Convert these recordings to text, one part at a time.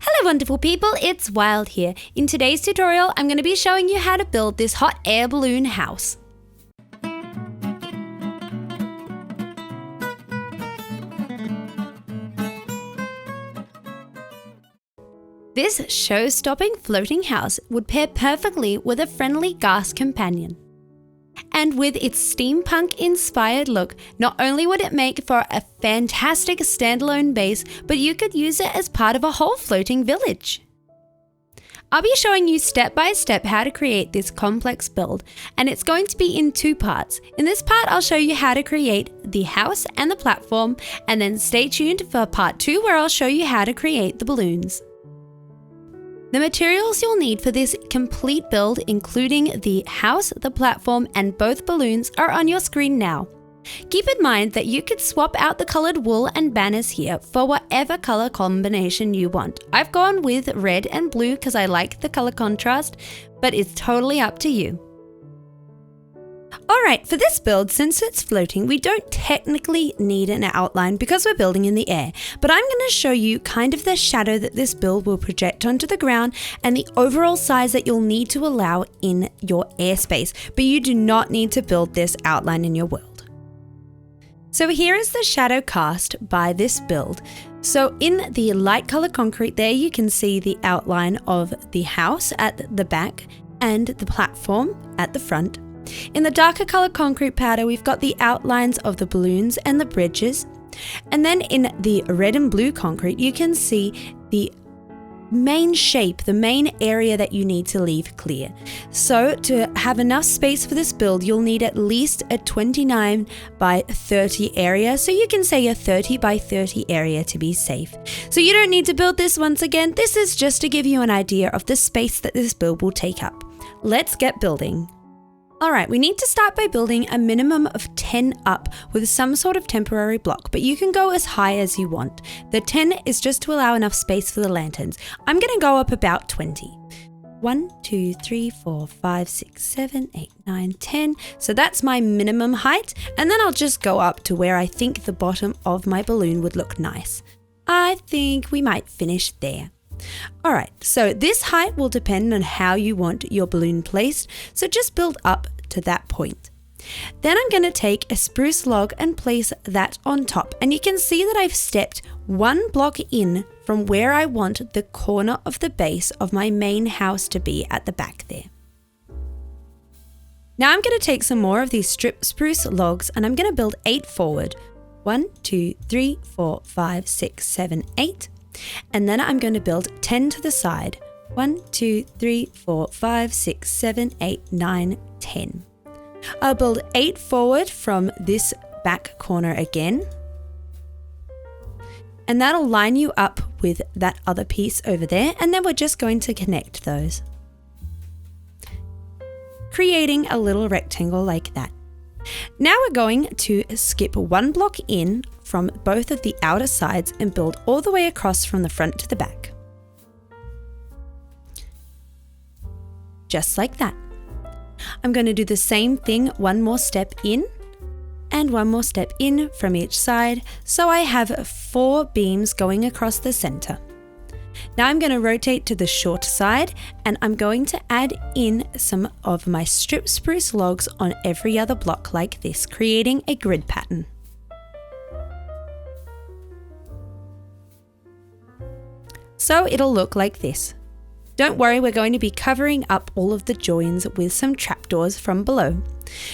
Hello wonderful people, it's Wild here. In today's tutorial, I'm going to be showing you how to build this hot air balloon house. This show-stopping floating house would pair perfectly with a friendly gas companion. And with its steampunk-inspired look, not only would it make for a fantastic standalone base, but you could use it as part of a whole floating village. I'll be showing you step by step how to create this complex build, and it's going to be in two parts. In this part, I'll show you how to create the house and the platform, and then stay tuned for part 2 where I'll show you how to create the balloons. The materials you'll need for this complete build, including the house, the platform, and both balloons, are on your screen now. Keep in mind that you could swap out the colored wool and banners here for whatever color combination you want. I've gone with red and blue because I like the color contrast, but it's totally up to you. Alright, for this build, since it's floating, we don't technically need an outline because we're building in the air, but I'm going to show you kind of the shadow that this build will project onto the ground and the overall size that you'll need to allow in your airspace, but you do not need to build this outline in your world. So here is the shadow cast by this build. So in the light color concrete there, you can see the outline of the house at the back and the platform at the front. In the darker color concrete powder, we've got the outlines of the balloons and the bridges. And then in the red and blue concrete, you can see the main shape, the main area that you need to leave clear. So to have enough space for this build, you'll need at least a 29 by 30 area. So you can say a 30 by 30 area to be safe. So you don't need to build this once again. This is just to give you an idea of the space that this build will take up. Let's get building. Alright, we need to start by building a minimum of 10 up with some sort of temporary block, but you can go as high as you want. The 10 is just to allow enough space for the lanterns. I'm going to go up about 20. 1, 2, 3, 4, 5, 6, 7, 8, 9, 10. So that's my minimum height, and then I'll just go up to where I think the bottom of my balloon would look nice. I think we might finish there. Alright, so this height will depend on how you want your balloon placed, so just build up to that point. Then I'm going to take a spruce log and place that on top, and you can see that I've stepped one block in from where I want the corner of the base of my main house to be at the back there. Now I'm going to take some more of these strip spruce logs and I'm going to build 8 forward. 1, 2, 3, 4, 5, 6, 7, 8. And then I'm going to build 10 to the side. 1, 2, 3, 4, 5, 6, 7, 8, 9, 10. I'll build 8 forward from this back corner again. And that'll line you up with that other piece over there. And then we're just going to connect those, creating a little rectangle like that. Now we're going to skip one block in from both of the outer sides and build all the way across from the front to the back. Just like that. I'm going to do the same thing, one more step in and one more step in from each side, so I have 4 beams going across the center. Now I'm going to rotate to the short side and I'm going to add in some of my strip spruce logs on every other block like this, creating a grid pattern. So it'll look like this. Don't worry, we're going to be covering up all of the joins with some trapdoors from below.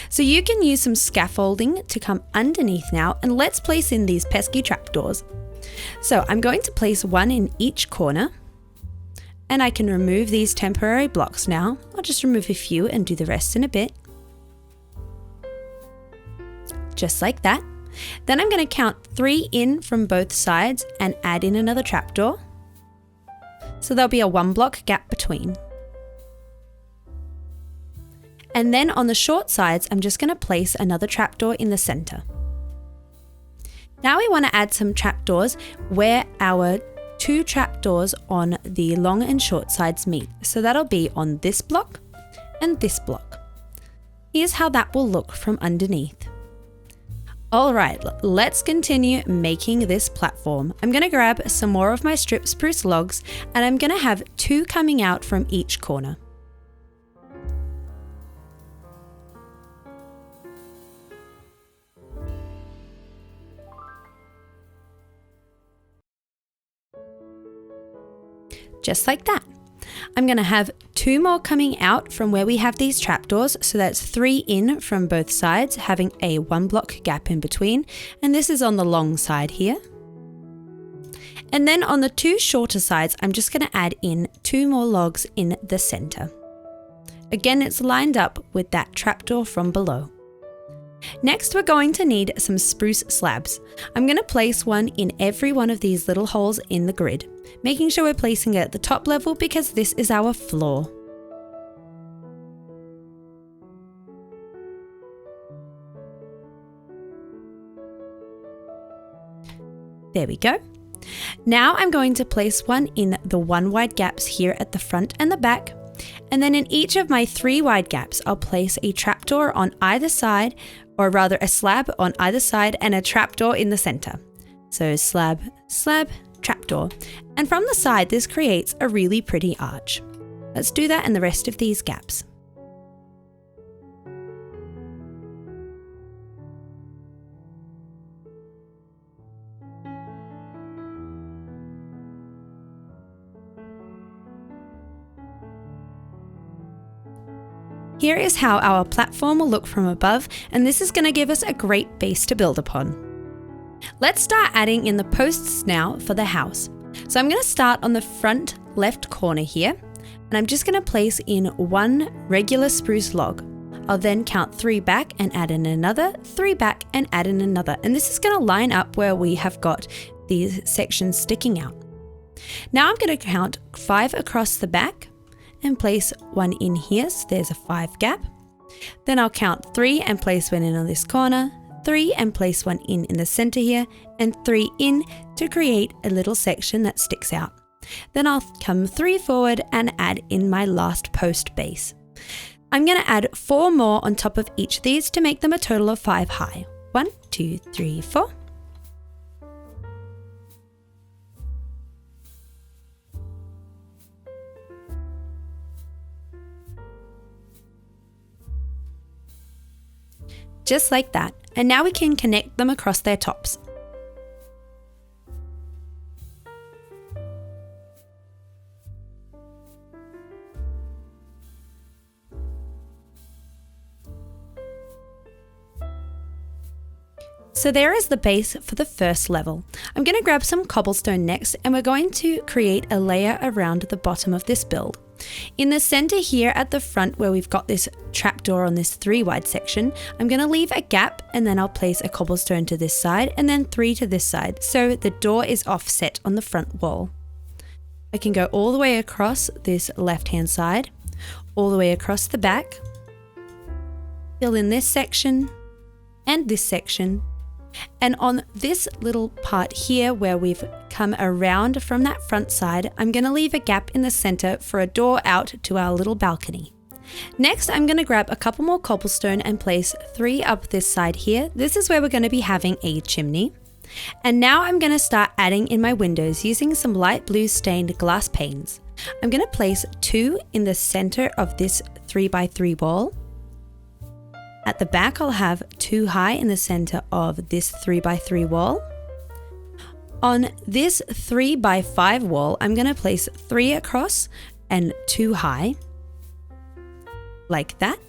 So you can use some scaffolding to come underneath now, and let's place in these pesky trapdoors. So I'm going to place one in each corner, and I can remove these temporary blocks now. I'll just remove a few and do the rest in a bit. Just like that. Then I'm going to count 3 in from both sides and add in another trapdoor. So there'll be a 1 block gap between. And then on the short sides, I'm just going to place another trapdoor in the center. Now we want to add some trapdoors where our 2 trapdoors on the long and short sides meet. So that'll be on this block and this block. Here's how that will look from underneath. Alright, let's continue making this platform. I'm going to grab some more of my strip spruce logs and I'm going to have 2 coming out from each corner. Just like that. I'm going to have 2 more coming out from where we have these trapdoors, so that's 3 in from both sides, having a 1 block gap in between, and this is on the long side here. And then on the 2 shorter sides, I'm just going to add in 2 more logs in the center. Again, it's lined up with that trapdoor from below. Next, we're going to need some spruce slabs. I'm going to place one in every one of these little holes in the grid, making sure we're placing it at the top level because this is our floor. There we go. Now I'm going to place one in the 1 wide gaps here at the front and the back. And then in each of my 3 wide gaps, I'll place a trapdoor on either side, or rather a slab on either side and a trapdoor in the center. So slab, slab, trapdoor. And from the side, this creates a really pretty arch. Let's do that in the rest of these gaps. Here is how our platform will look from above, and this is going to give us a great base to build upon. Let's start adding in the posts now for the house. So I'm going to start on the front left corner here, and I'm just going to place in 1 regular spruce log. I'll then count 3 back and add in another, 3 back and add in another, and this is going to line up where we have got these sections sticking out. Now I'm going to count 5 across the back and place 1 in here, so there's a 5 gap. Then I'll count 3 and place 1 in on this corner, 3 and place 1 in the center here, and 3 in to create a little section that sticks out. Then I'll come 3 forward and add in my last post base. I'm going to add 4 more on top of each of these to make them a total of 5 high. 1, 2, 3, 4. Just like that, and now we can connect them across their tops. So there is the base for the first level. I'm going to grab some cobblestone next, and we're going to create a layer around the bottom of this build. In the center here at the front where we've got this trapdoor on this 3 wide section, I'm going to leave a gap and then I'll place a cobblestone to this side and then 3 to this side, so the door is offset on the front wall. I can go all the way across this left hand side, all the way across the back, fill in this section and this section. And on this little part here where we've come around from that front side, I'm going to leave a gap in the center for a door out to our little balcony. Next, I'm going to grab a couple more cobblestone and place 3 up this side here. This is where we're going to be having a chimney. And now I'm going to start adding in my windows using some light blue stained glass panes. I'm going to place 2 in the center of this 3x3 wall. At the back, I'll have 2 high in the center of this 3x3 wall. On this 3x5 wall, I'm going to place 3 across and 2 high, like that.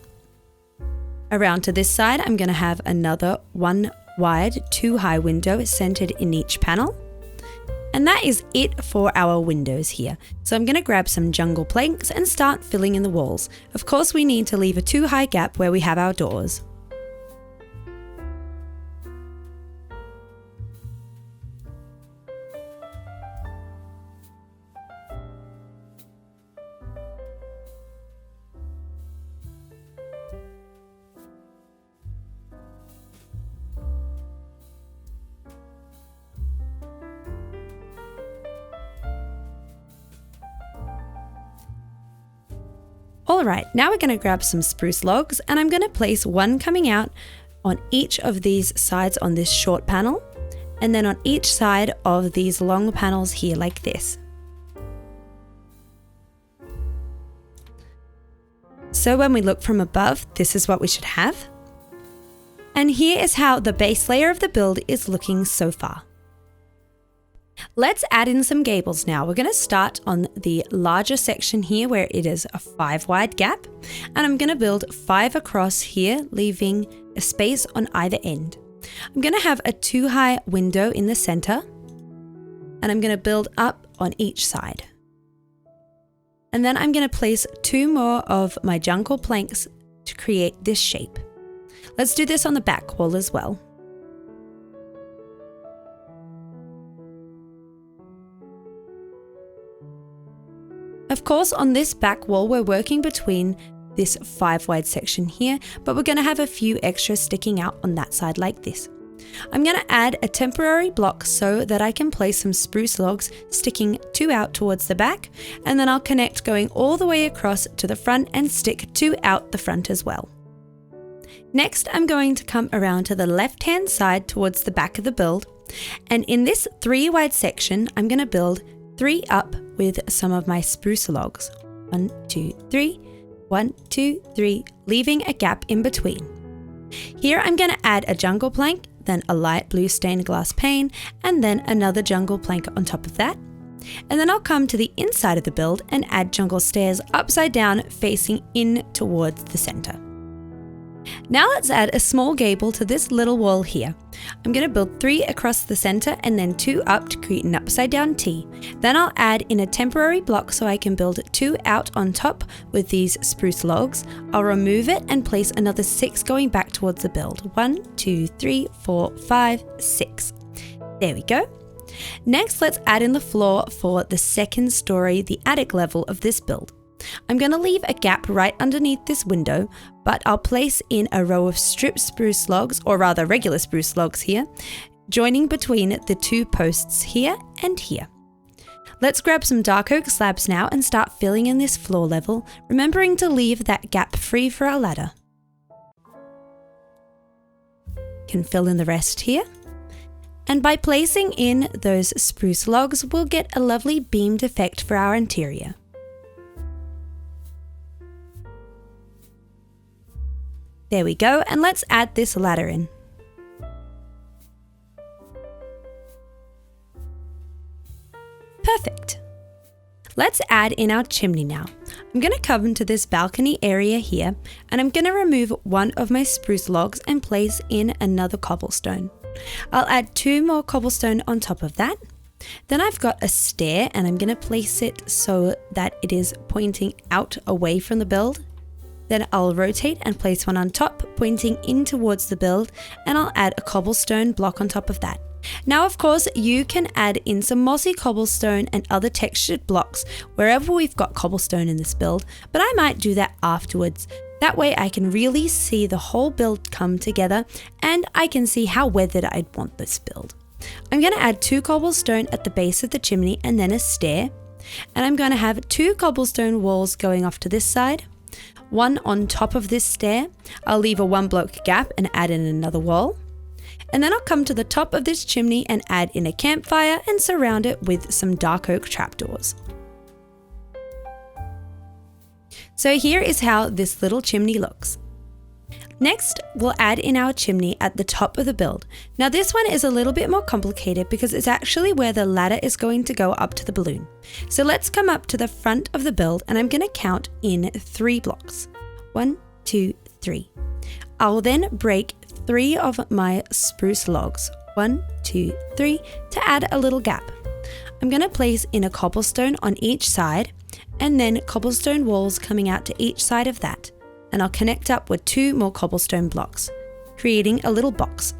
Around to this side, I'm going to have another 1 wide, 2 high window centered in each panel. And that is it for our windows here. So I'm going to grab some jungle planks and start filling in the walls. Of course, we need to leave a 2 high gap where we have our doors. Alright, now we're going to grab some spruce logs and I'm going to place 1 coming out on each of these sides on this short panel, and then on each side of these long panels here like this. So when we look from above, this is what we should have. And here is how the base layer of the build is looking so far. Let's add in some gables now. We're going to start on the larger section here where it is a 5 wide gap, and I'm going to build 5 across here, leaving a space on either end. I'm going to have a 2 high window in the center, and I'm going to build up on each side. And then I'm going to place 2 more of my jungle planks to create this shape. Let's do this on the back wall as well. Of course, on this back wall, we're working between this 5 wide section here, but we're going to have a few extras sticking out on that side like this. I'm going to add a temporary block so that I can place some spruce logs sticking 2 out towards the back, and then I'll connect going all the way across to the front and stick 2 out the front as well. Next, I'm going to come around to the left-hand side towards the back of the build, and in this 3 wide section, I'm going to build 3 up with some of my spruce logs. 1, 2, 3, 1, 2, 3, leaving a gap in between. Here I'm going to add a jungle plank, then a light blue stained glass pane, and then another jungle plank on top of that. And then I'll come to the inside of the build and add jungle stairs upside down facing in towards the center. Now let's add a small gable to this little wall here. I'm going to build 3 across the center and then 2 up to create an upside down T. Then I'll add in a temporary block so I can build 2 out on top with these spruce logs. I'll remove it and place another 6 going back towards the build. 1, 2, 3, 4, 5, 6. There we go. Next, let's add in the floor for the second story, the attic level of this build. I'm going to leave a gap right underneath this window, but I'll place in a row of stripped spruce logs, or rather regular spruce logs here, joining between the 2 posts here and here. Let's grab some dark oak slabs now and start filling in this floor level, remembering to leave that gap free for our ladder. Can fill in the rest here. And by placing in those spruce logs, we'll get a lovely beamed effect for our interior. There we go, and let's add this ladder in. Perfect. Let's add in our chimney now. I'm going to come into this balcony area here, and I'm going to remove one of my spruce logs and place in another cobblestone. I'll add 2 more cobblestone on top of that. Then I've got a stair, and I'm going to place it so that it is pointing out away from the build. Then I'll rotate and place one on top, pointing in towards the build, and I'll add a cobblestone block on top of that. Now, of course, you can add in some mossy cobblestone and other textured blocks wherever we've got cobblestone in this build, but I might do that afterwards. That way I can really see the whole build come together, and I can see how weathered I'd want this build. I'm going to add 2 cobblestone at the base of the chimney and then a stair, and I'm going to have 2 cobblestone walls going off to this side. 1 on top of this stair. I'll leave a 1 block gap and add in another wall. And then I'll come to the top of this chimney and add in a campfire and surround it with some dark oak trapdoors. So here is how this little chimney looks. Next, we'll add in our chimney at the top of the build. Now this one is a little bit more complicated because it's actually where the ladder is going to go up to the balloon. So let's come up to the front of the build, and I'm going to count in 3 blocks. 1, 2, 3. I'll then break 3 of my spruce logs. 1, 2, 3 to add a little gap. I'm going to place in a cobblestone on each side, and then cobblestone walls coming out to each side of that. And I'll connect up with 2 more cobblestone blocks, creating a little box.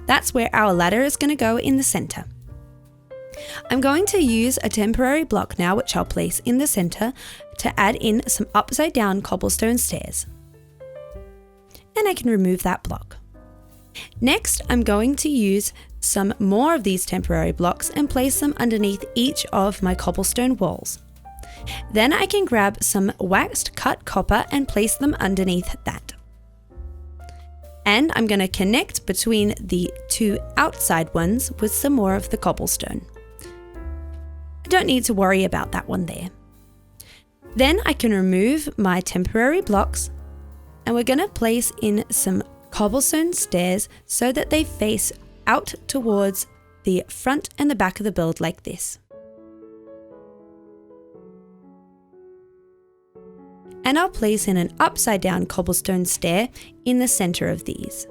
That's where our ladder is going to go in the center. I'm going to use a temporary block now, which I'll place in the center to add in some upside down cobblestone stairs. And I can remove that block. Next, I'm going to use some more of these temporary blocks and place them underneath each of my cobblestone walls. Then I can grab some waxed cut copper and place them underneath that. And I'm going to connect between the two outside ones with some more of the cobblestone. I don't need to worry about that one there. Then I can remove my temporary blocks, and we're going to place in some cobblestone stairs so that they face out towards the front and the back of the build like this. And I'll place in an upside down cobblestone stair in the center of these.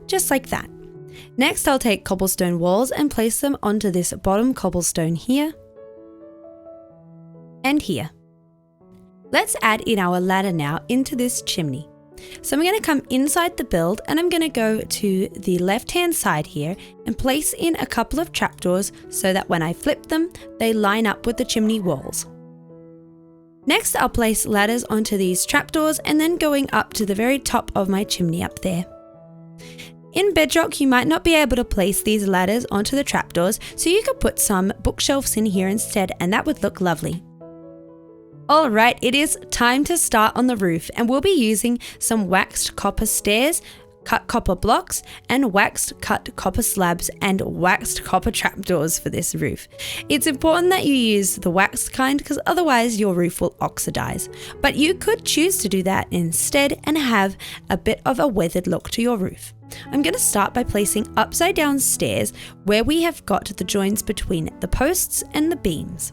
Just like that. Next, I'll take cobblestone walls and place them onto this bottom cobblestone here and here. Let's add in our ladder now into this chimney. So I'm going to come inside the build and I'm going to go to the left-hand side here and place in a couple of trapdoors so that when I flip them, they line up with the chimney walls. Next, I'll place ladders onto these trapdoors and then going up to the very top of my chimney up there. In Bedrock, you might not be able to place these ladders onto the trapdoors, so you could put some bookshelves in here instead, and that would look lovely. Alright, it is time to start on the roof, and we'll be using some waxed copper stairs, cut copper blocks, and waxed cut copper slabs and waxed copper trapdoors for this roof. It's important that you use the waxed kind because otherwise your roof will oxidize, but you could choose to do that instead and have a bit of a weathered look to your roof. I'm going to start by placing upside down stairs where we have got the joins between the posts and the beams.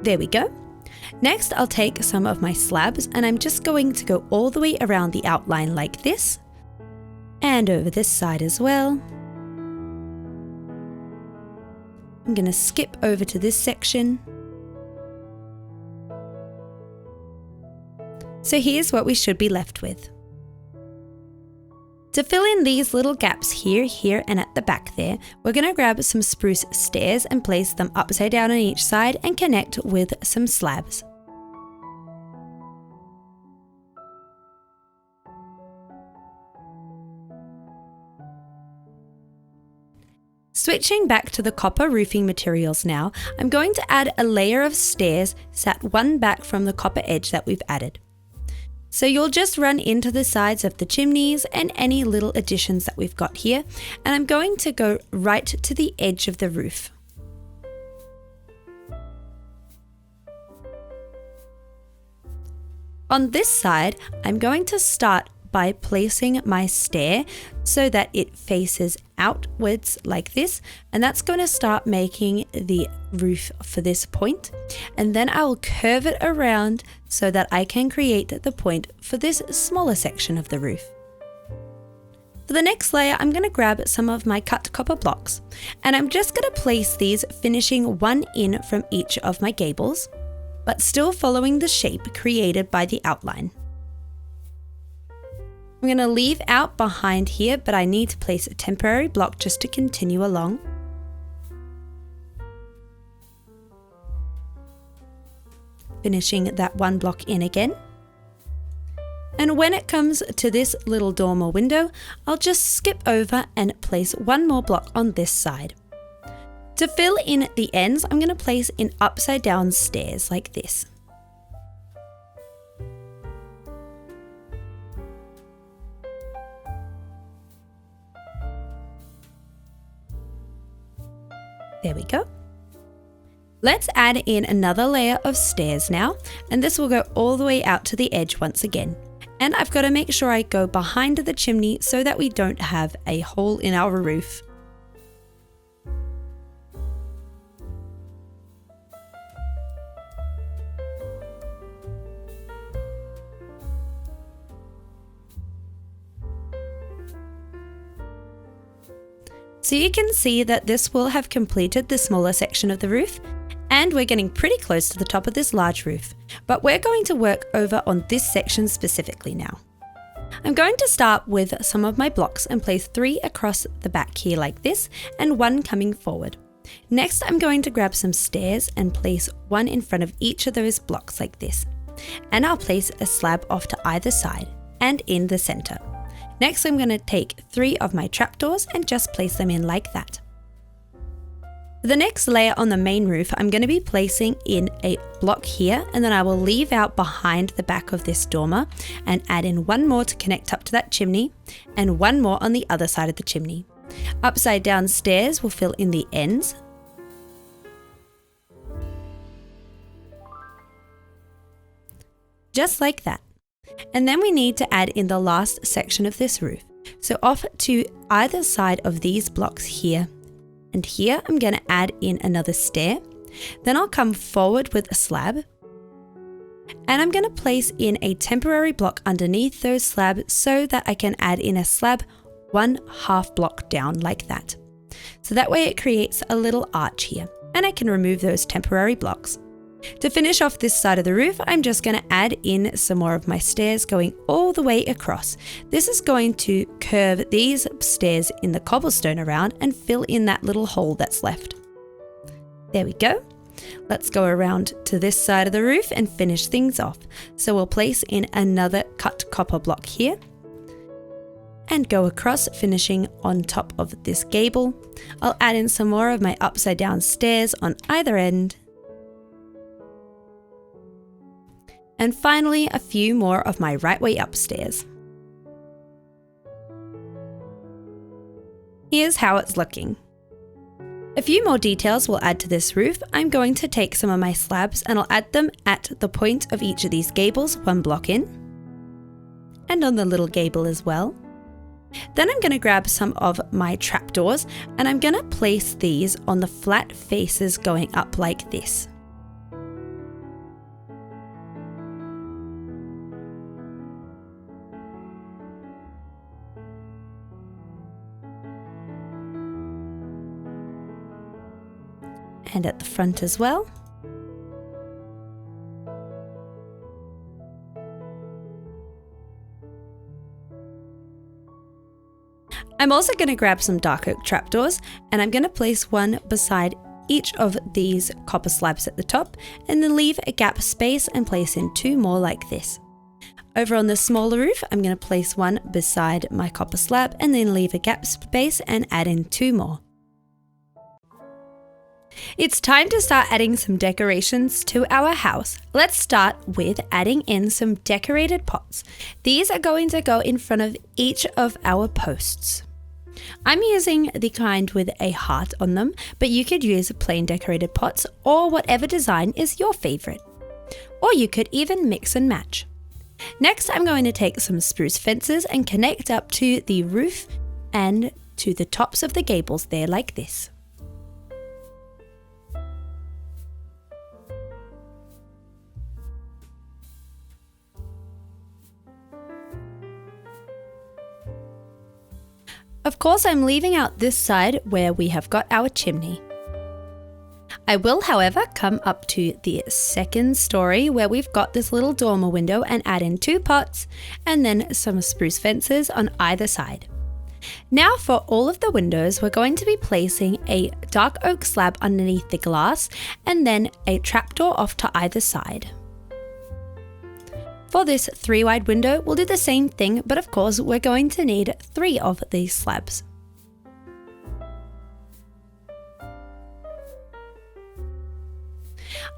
There we go. Next, I'll take some of my slabs and I'm just going to go all the way around the outline like this, and over this side as well. I'm going to skip over to this section. So here's what we should be left with. To fill in these little gaps here, and at the back there, we're going to grab some spruce stairs and place them upside down on each side and connect with some slabs. Switching back to the copper roofing materials now, I'm going to add a layer of stairs set one back from the copper edge that we've added. So you'll just run into the sides of the chimneys and any little additions that we've got here, and I'm going to go right to the edge of the roof. On this side, I'm going to start by placing my stair so that it faces outwards like this, and that's going to start making the roof for this point, and then I will curve it around so that I can create the point for this smaller section of the roof. For the next layer, I'm going to grab some of my cut copper blocks, and I'm just going to place these finishing one in from each of my gables, but still following the shape created by the outline. I'm going to leave out behind here, but I need to place a temporary block just to continue along. Finishing that one block in again. And when it comes to this little dormer window, I'll just skip over and place one more block on this side. To fill in the ends, I'm going to place in upside down stairs like this. There we go. Let's add in another layer of stairs now, and this will go all the way out to the edge once again. And I've got to make sure I go behind the chimney so that we don't have a hole in our roof. So you can see that this will have completed the smaller section of the roof, and we're getting pretty close to the top of this large roof, but we're going to work over on this section specifically now. I'm going to start with some of my blocks and place 3 across the back here like this, and 1 coming forward. Next, I'm going to grab some stairs and place 1 in front of each of those blocks like this, and I'll place a slab off to either side and in the center. Next, I'm going to take 3 of my trapdoors and just place them in like that. For the next layer on the main roof, I'm going to be placing in a block here, and then I will leave out behind the back of this dormer and add in one more to connect up to that chimney and one more on the other side of the chimney. Upside down stairs will fill in the ends. Just like that. And then we need to add in the last section of this roof. So off to either side of these blocks here and here, I'm going to add in another stair. Then I'll come forward with a slab. And I'm going to place in a temporary block underneath those slabs so that I can add in a slab 1/2 block down like that. So that way it creates a little arch here, and I can remove those temporary blocks. To finish off this side of the roof, I'm just going to add in some more of my stairs going all the way across. This is going to curve these stairs in the cobblestone around and fill in that little hole that's left. There we go. Let's go around to this side of the roof and finish things off. So we'll place in another cut copper block here and go across, finishing on top of this gable. I'll add in some more of my upside down stairs on either end. And finally, a few more of my right way upstairs. Here's how it's looking. A few more details we'll add to this roof. I'm going to take some of my slabs and I'll add them at the point of each of these gables, one block in, and on the little gable as well. Then I'm going to grab some of my trapdoors and I'm going to place these on the flat faces going up like this. And at the front as well. I'm also going to grab some dark oak trapdoors and I'm going to place one beside each of these copper slabs at the top and then leave a gap space and place in two more like this. Over on the smaller roof, I'm going to place one beside my copper slab and then leave a gap space and add in two more. It's time to start adding some decorations to our house. Let's start with adding in some decorated pots. These are going to go in front of each of our posts. I'm using the kind with a heart on them, but you could use plain decorated pots or whatever design is your favorite. Or you could even mix and match. Next, I'm going to take some spruce fences and connect up to the roof and to the tops of the gables there like this. Of course, I'm leaving out this side where we have got our chimney. I will, however, come up to the second story where we've got this little dormer window and add in two pots and then some spruce fences on either side. Now for all of the windows, we're going to be placing a dark oak slab underneath the glass and then a trapdoor off to either side. For this 3-wide window, we'll do the same thing, but of course we're going to need 3 of these slabs.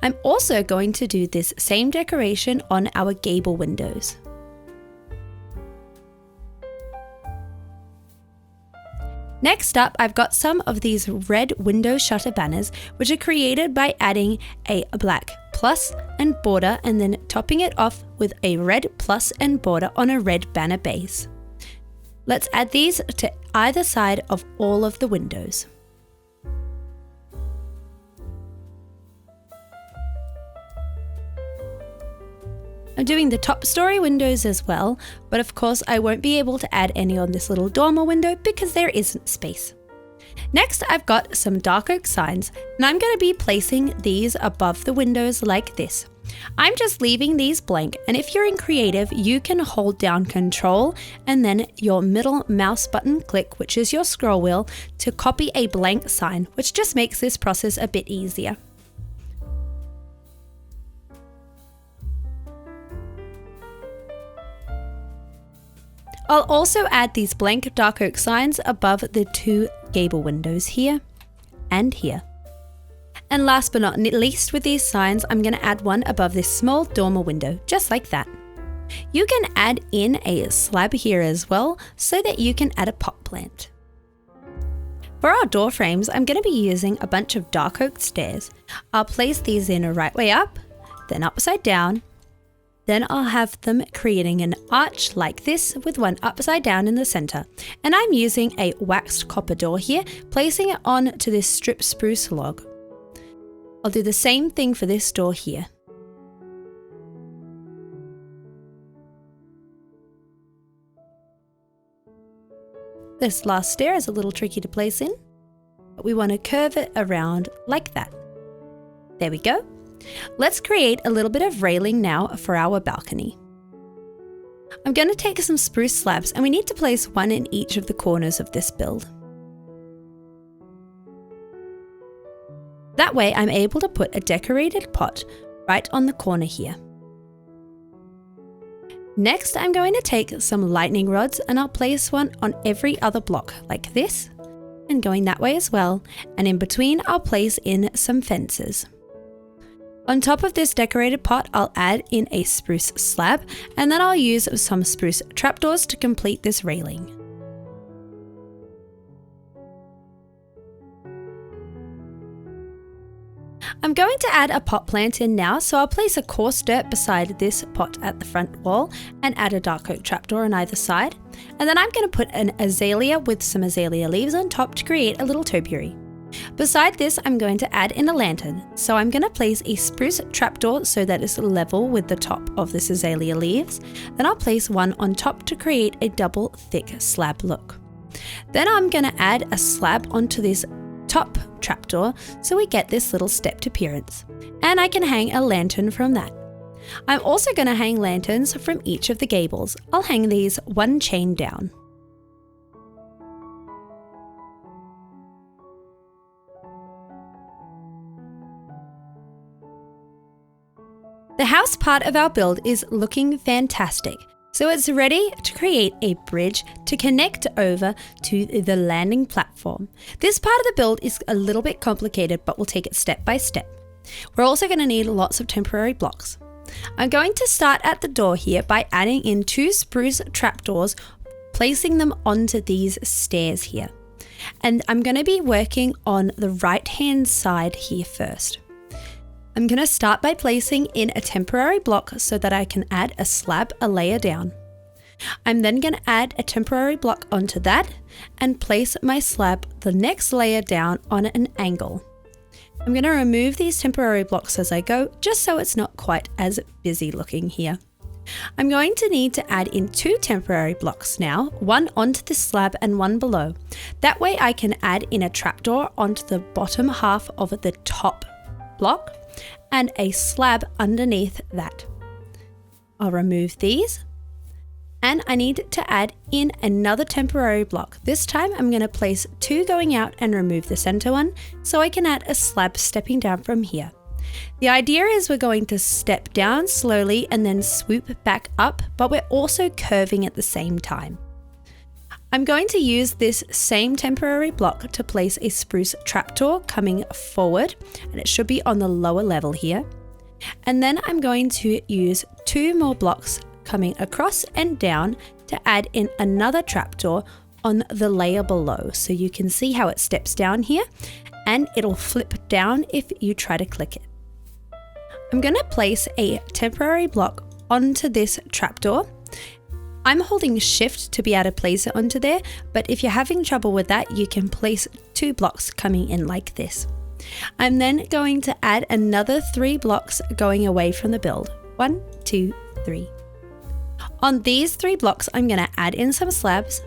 I'm also going to do this same decoration on our gable windows. Next up, I've got some of these red window shutter banners, which are created by adding a black plus and border and then topping it off with a red plus and border on a red banner base. Let's add these to either side of all of the windows. I'm doing the top story windows as well, but of course I won't be able to add any on this little dormer window because there isn't space. Next, I've got some dark oak signs and I'm going to be placing these above the windows like this. I'm just leaving these blank, and if you're in creative, you can hold down Control and then your middle mouse button click, which is your scroll wheel, to copy a blank sign, which just makes this process a bit easier. I'll also add these blank dark oak signs above the 2 gable windows here and here. And last but not least with these signs, I'm going to add one above this small dormer window, just like that. You can add in a slab here as well so that you can add a pot plant. For our door frames, I'm going to be using a bunch of dark oak stairs. I'll place these in a right way up, then upside down. Then I'll have them creating an arch like this with one upside down in the center. And I'm using a waxed copper door here, placing it on to this strip spruce log. I'll do the same thing for this door here. This last stair is a little tricky to place in, but we want to curve it around like that. There we go. Let's create a little bit of railing now for our balcony. I'm going to take some spruce slabs and we need to place one in each of the corners of this build. That way I'm able to put a decorated pot right on the corner here. Next, I'm going to take some lightning rods and I'll place one on every other block like this, and going that way as well, and in between I'll place in some fences. On top of this decorated pot, I'll add in a spruce slab, and then I'll use some spruce trapdoors to complete this railing. I'm going to add a pot plant in now, so I'll place a coarse dirt beside this pot at the front wall and add a dark oak trapdoor on either side. And then I'm going to put an azalea with some azalea leaves on top to create a little topiary. Beside this, I'm going to add in a lantern, so I'm going to place a spruce trapdoor so that it's level with the top of this azalea leaves. Then I'll place one on top to create a double thick slab look. Then I'm going to add a slab onto this top trapdoor so we get this little stepped appearance. And I can hang a lantern from that. I'm also going to hang lanterns from each of the gables. I'll hang these one chain down. The house part of our build is looking fantastic, so it's ready to create a bridge to connect over to the landing platform. This part of the build is a little bit complicated, but we'll take it step by step. We're also going to need lots of temporary blocks. I'm going to start at the door here by adding in 2 spruce trapdoors, placing them onto these stairs here. And I'm going to be working on the right hand side here first. I'm going to start by placing in a temporary block so that I can add a slab a layer down. I'm then going to add a temporary block onto that and place my slab the next layer down on an angle. I'm going to remove these temporary blocks as I go, just so it's not quite as busy looking here. I'm going to need to add in 2 temporary blocks now, one onto the slab and one below. That way I can add in a trapdoor onto the bottom half of the top block and a slab underneath that. I'll remove these and I need to add in another temporary block. This time I'm going to place 2 going out and remove the center one so I can add a slab stepping down from here. The idea is we're going to step down slowly and then swoop back up, but we're also curving at the same time. I'm going to use this same temporary block to place a spruce trapdoor coming forward, and it should be on the lower level here. And then I'm going to use 2 more blocks coming across and down to add in another trapdoor on the layer below. So you can see how it steps down here and it'll flip down if you try to click it. I'm going to place a temporary block onto this trapdoor. I'm holding shift to be able to place it onto there, but if you're having trouble with that, you can place 2 blocks coming in like this. I'm then going to add another 3 blocks going away from the build. 1, 2, 3. On these 3 blocks, I'm going to add in some slabs,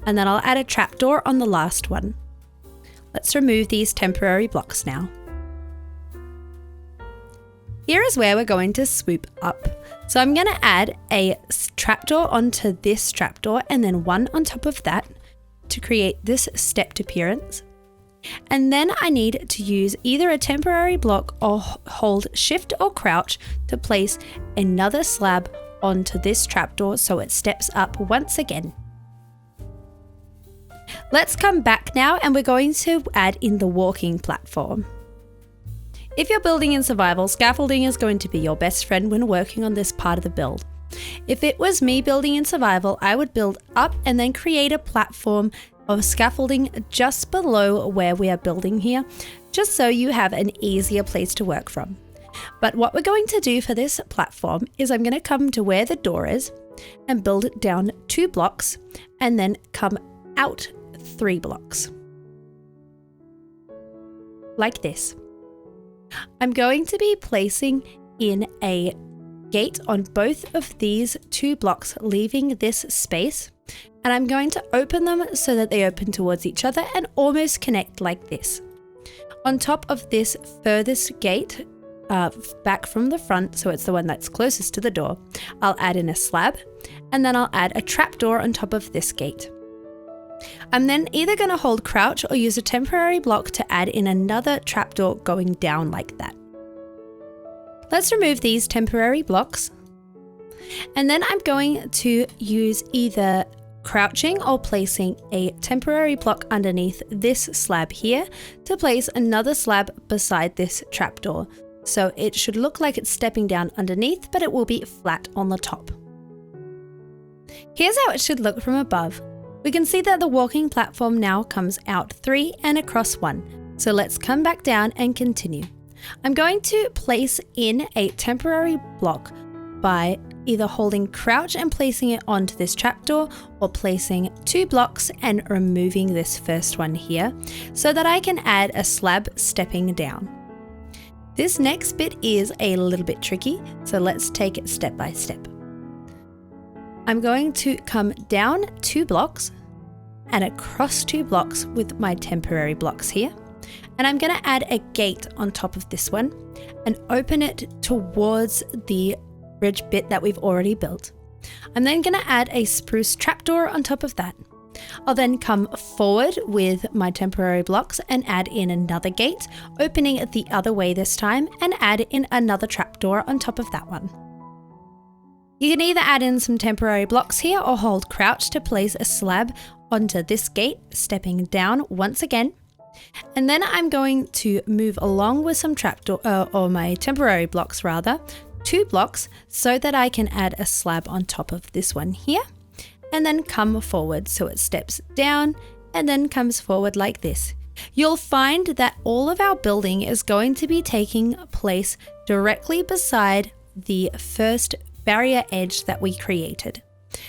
and then I'll add a trapdoor on the last one. Let's remove these temporary blocks now. Here is where we're going to swoop up. So I'm going to add a trapdoor onto this trapdoor and then one on top of that to create this stepped appearance. And then I need to use either a temporary block or hold shift or crouch to place another slab onto this trapdoor so it steps up once again. Let's come back now and we're going to add in the walking platform. If you're building in survival, scaffolding is going to be your best friend when working on this part of the build. If it was me building in survival, I would build up and then create a platform of scaffolding just below where we are building here, just so you have an easier place to work from. But what we're going to do for this platform is I'm going to come to where the door is and build it down 2 blocks and then come out 3 blocks. Like this. I'm going to be placing in a gate on both of these 2 blocks, leaving this space, and I'm going to open them so that they open towards each other and almost connect like this. On top of this furthest gate, back from the front, so it's the one that's closest to the door, I'll add in a slab, and then I'll add a trapdoor on top of this gate. I'm then either going to hold crouch or use a temporary block to add in another trapdoor going down like that. Let's remove these temporary blocks, and then I'm going to use either crouching or placing a temporary block underneath this slab here to place another slab beside this trapdoor. So it should look like it's stepping down underneath, but it will be flat on the top. Here's how it should look from above. We can see that the walking platform now comes out 3 and across 1. So let's come back down and continue. I'm going to place in a temporary block by either holding crouch and placing it onto this trapdoor, or placing 2 blocks and removing this first one here so that I can add a slab stepping down. This next bit is a little bit tricky, so let's take it step by step. I'm going to come down 2 blocks and across 2 blocks with my temporary blocks here. And I'm going to add a gate on top of this one and open it towards the bridge bit that we've already built. I'm then going to add a spruce trapdoor on top of that. I'll then come forward with my temporary blocks and add in another gate, opening it the other way this time, and add in another trapdoor on top of that one. You can either add in some temporary blocks here or hold crouch to place a slab onto this gate, stepping down once again. And then I'm going to move along with some trapdoor, or my temporary blocks rather, 2 blocks, so that I can add a slab on top of this one here, and then come forward so it steps down and then comes forward like this. You'll find that all of our building is going to be taking place directly beside the first barrier edge that we created.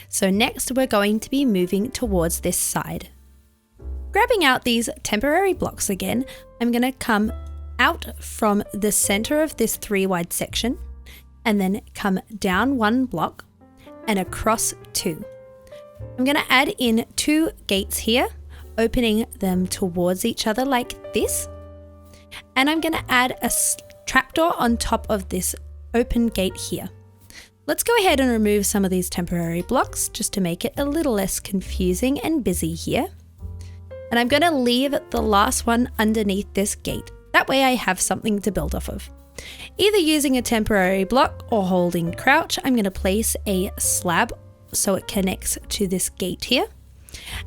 So next we're going to be moving towards this side. Grabbing out these temporary blocks again, I'm going to come out from the center of this 3 wide section and then come down 1 block and across 2. I'm going to add in 2 gates here, opening them towards each other like this. And I'm going to add a trapdoor on top of this open gate here. Let's go ahead and remove some of these temporary blocks just to make it a little less confusing and busy here. And I'm going to leave the last one underneath this gate. That way I have something to build off of. Either using a temporary block or holding crouch, I'm going to place a slab so it connects to this gate here.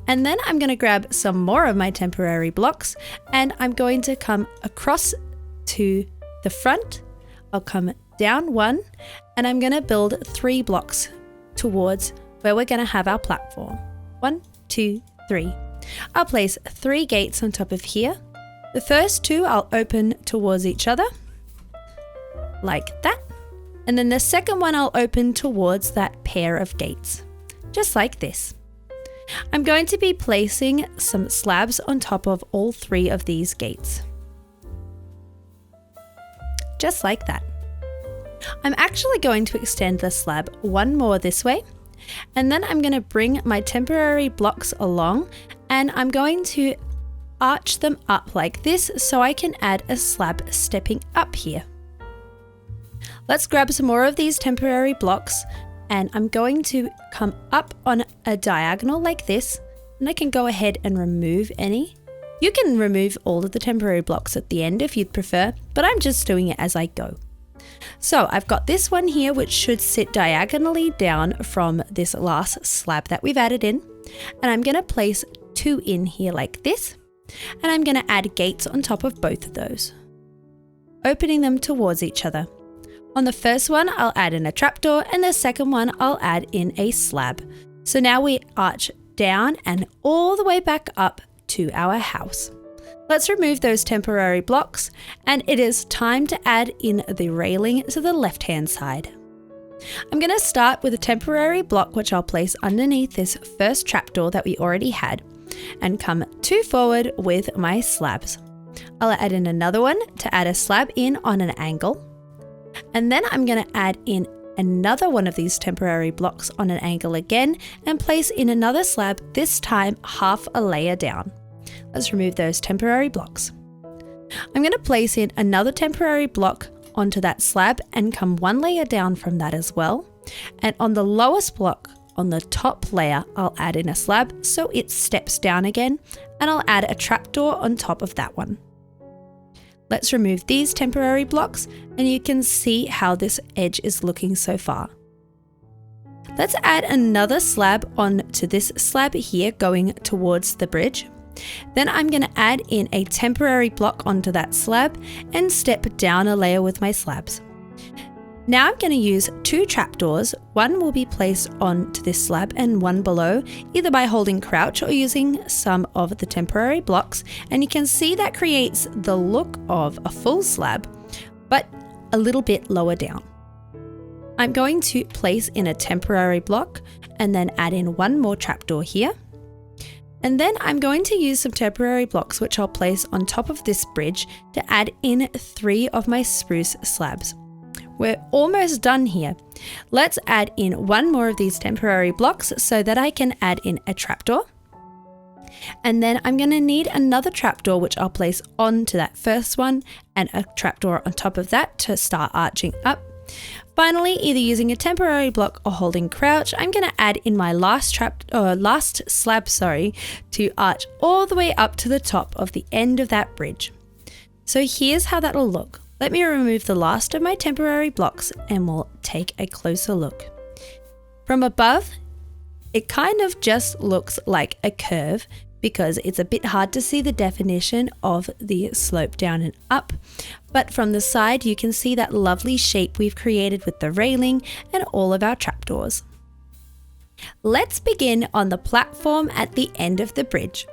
And then I'm going to grab some more of my temporary blocks and I'm going to come across to the front. I'll come down 1 and I'm going to build 3 blocks towards where we're going to have our platform. 1, 2, 3. I'll place 3 gates on top of here. The first 2 I'll open towards each other, like that. And then the second one I'll open towards that pair of gates, just like this. I'm going to be placing some slabs on top of all 3 of these gates. Just like that. I'm actually going to extend the slab 1 more this way, and then I'm going to bring my temporary blocks along and I'm going to arch them up like this so I can add a slab stepping up here. Let's grab some more of these temporary blocks and I'm going to come up on a diagonal like this, and I can go ahead and remove any. You can remove all of the temporary blocks at the end if you'd prefer, but I'm just doing it as I go. So I've got this one here which should sit diagonally down from this last slab that we've added in, and I'm going to place 2 in here like this, and I'm going to add gates on top of both of those. opening them towards each other. On the first one, I'll add in a trapdoor, and the second one, I'll add in a slab. So now we arch down and all the way back up to our house. Let's remove those temporary blocks, and it is time to add in the railing to the left-hand side. I'm going to start with a temporary block which I'll place underneath this first trapdoor that we already had, and come 2 forward with my slabs. I'll add in another one to add a slab in on an angle, and then I'm going to add in another one of these temporary blocks on an angle again and place in another slab, this time half a layer down. Let's remove those temporary blocks. I'm going to place in another temporary block onto that slab and come 1 layer down from that as well. And on the lowest block, on the top layer, I'll add in a slab so it steps down again, and I'll add a trapdoor on top of that one. Let's remove these temporary blocks, and you can see how this edge is looking so far. Let's add another slab onto this slab here going towards the bridge. Then I'm going to add in a temporary block onto that slab and step down a layer with my slabs. Now I'm going to use 2 trapdoors. One will be placed onto this slab and one below, either by holding crouch or using some of the temporary blocks. And you can see that creates the look of a full slab, but a little bit lower down. I'm going to place in a temporary block and then add in 1 more trapdoor here. And then I'm going to use some temporary blocks which I'll place on top of this bridge to add in 3 of my spruce slabs. We're almost done here. Let's add in 1 more of these temporary blocks so that I can add in a trapdoor. And then I'm going to need another trapdoor which I'll place onto that first one and a trapdoor on top of that to start arching up. Finally, either using a temporary block or holding crouch, I'm going to add in my last slab to arch all the way up to the top of the end of that bridge. So here's how that'll look. Let me remove the last of my temporary blocks and we'll take a closer look. From above, it kind of just looks like a curve because it's a bit hard to see the definition of the slope down and up. But from the side, you can see that lovely shape we've created with the railing and all of our trapdoors. Let's begin on the platform at the end of the bridge.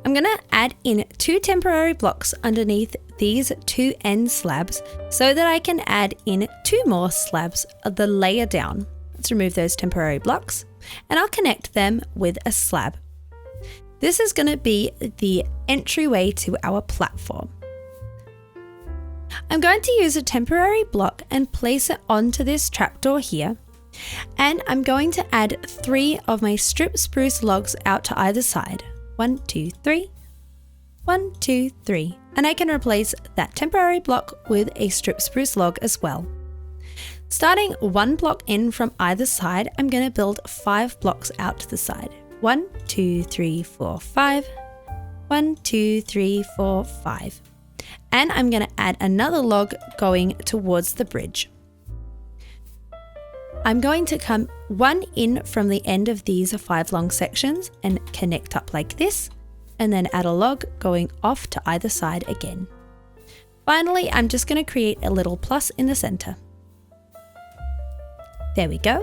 I'm going to add in 2 temporary blocks underneath these 2 end slabs so that I can add in 2 more slabs of the layer down. Let's remove those temporary blocks and I'll connect them with a slab. This is going to be the entryway to our platform. I'm going to use a temporary block and place it onto this trapdoor here. And I'm going to add 3 of my strip spruce logs out to either side. 1, 2, 3. 1, 2, 3. And I can replace that temporary block with a strip spruce log as well. Starting 1 block in from either side, I'm going to build 5 blocks out to the side. 1, 2, 3, 4, 5. 1, 2, 3, 4, 5. And I'm going to add another log going towards the bridge. I'm going to come 1 in from the end of these 5 long sections and connect up like this, and then add a log going off to either side again. Finally, I'm just going to create a little plus in the center. There we go.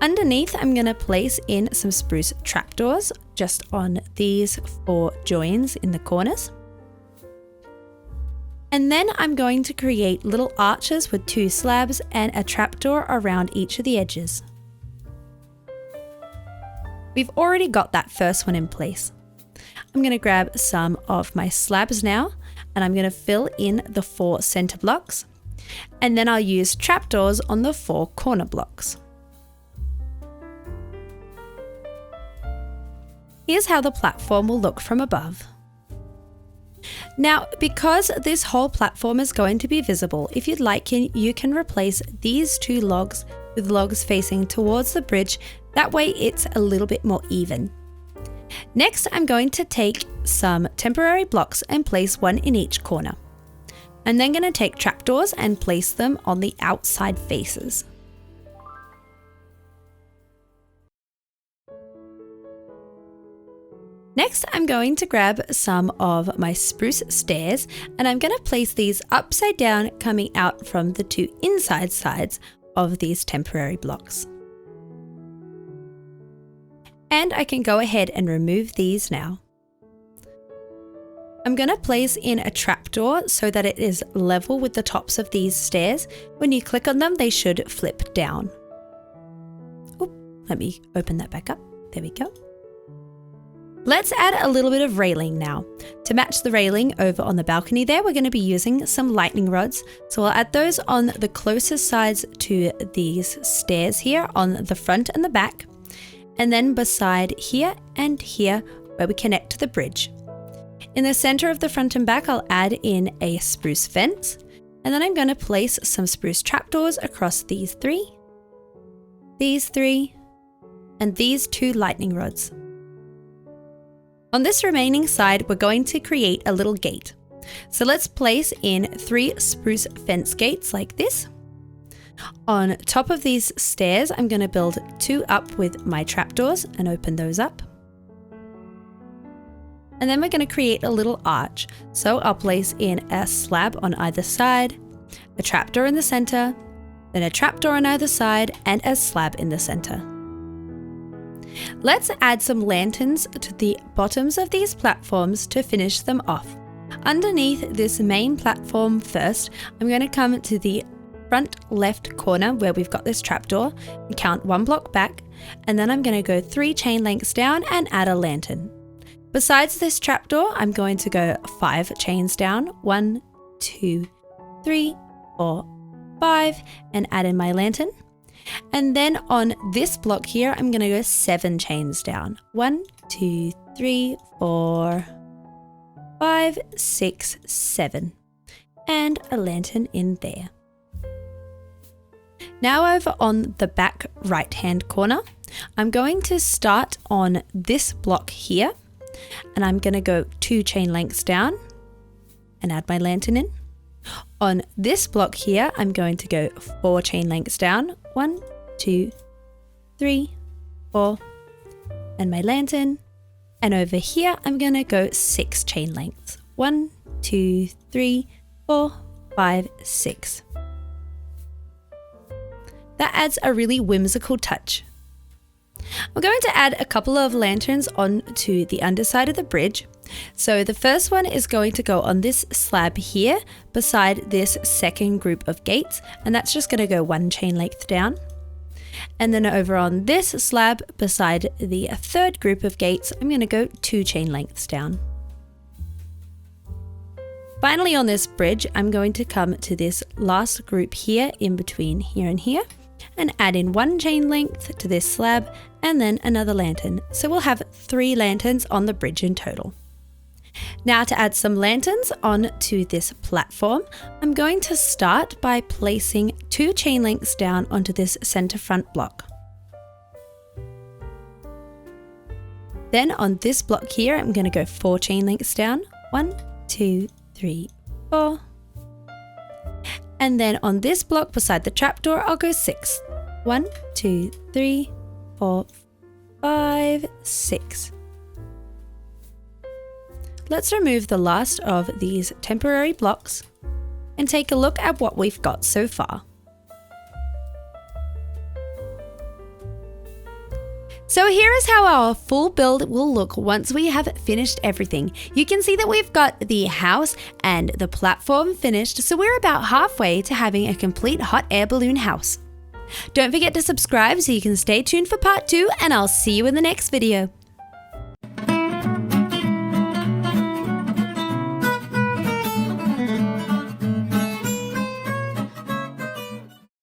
Underneath, I'm going to place in some spruce trapdoors just on these 4 joins in the corners. And then I'm going to create little arches with 2 slabs and a trapdoor around each of the edges. We've already got that first one in place. I'm going to grab some of my slabs now and I'm going to fill in the 4 center blocks. And then I'll use trapdoors on the 4 corner blocks. Here's how the platform will look from above. Now, because this whole platform is going to be visible, if you'd like, you can replace these 2 logs with logs facing towards the bridge. That way it's a little bit more even. Next, I'm going to take some temporary blocks and place 1 in each corner. I'm then going to take trapdoors and place them on the outside faces. Next, I'm going to grab some of my spruce stairs and I'm going to place these upside down coming out from the two inside sides of these temporary blocks. And I can go ahead and remove these now. I'm going to place in a trapdoor so that it is level with the tops of these stairs. When you click on them, they should flip down. Oop, let me open that back up. There we go. Let's add a little bit of railing now. To match the railing over on the balcony there, we're going to be using some lightning rods. So I'll add those on the closest sides to these stairs here on the front and the back. And then beside here and here where we connect to the bridge. In the center of the front and back, I'll add in a spruce fence. And then I'm going to place some spruce trapdoors across these three, and these two lightning rods. On this remaining side, we're going to create a little gate. So let's place in 3 spruce fence gates like this. On top of these stairs, I'm going to build 2 up with my trapdoors and open those up. And then we're going to create a little arch. So I'll place in a slab on either side, a trapdoor in the center, then a trapdoor on either side, and a slab in the center. Let's add some lanterns to the bottoms of these platforms to finish them off. Underneath this main platform first, I'm going to come to the front left corner where we've got this trapdoor and count 1 block back, and then I'm going to go 3 chain lengths down and add a lantern. Besides this trapdoor, I'm going to go 5 chains down, 1, 2, 3, 4, 5, and add in my lantern. And then on this block here, I'm going to go 7 chains down, 1, 2, 3, 4, 5, 6, 7, and a lantern in there. Now over on the back right hand corner, I'm going to start on this block here. And I'm going to go 2 chain lengths down and add my lantern in. On this block here, I'm going to go 4 chain lengths down, 1, 2, 3, 4, and my lantern. And over here, I'm going to go 6 chain lengths, 1, 2, 3, 4, 5, 6. That adds a really whimsical touch. I'm going to add a couple of lanterns onto the underside of the bridge. So the first one is going to go on this slab here beside this second group of gates, and that's just going to go 1 chain length down. And then over on this slab beside the third group of gates, I'm going to go 2 chain lengths down. Finally on this bridge, I'm going to come to this last group here in between here and here and add in 1 chain length to this slab and then another lantern. So we'll have 3 lanterns on the bridge in total. Now to add some lanterns onto this platform, I'm going to start by placing 2 chain lengths down onto this center front block. Then on this block here, I'm going to go 4 chain lengths down, 1, 2, 3, 4. And then on this block beside the trapdoor, I'll go 6. 1, 2, 3, 4, 5, 6. Let's remove the last of these temporary blocks and take a look at what we've got so far. So here is how our full build will look once we have finished everything. You can see that we've got the house and the platform finished, so we're about halfway to having a complete hot air balloon house. Don't forget to subscribe so you can stay tuned for part 2, and I'll see you in the next video.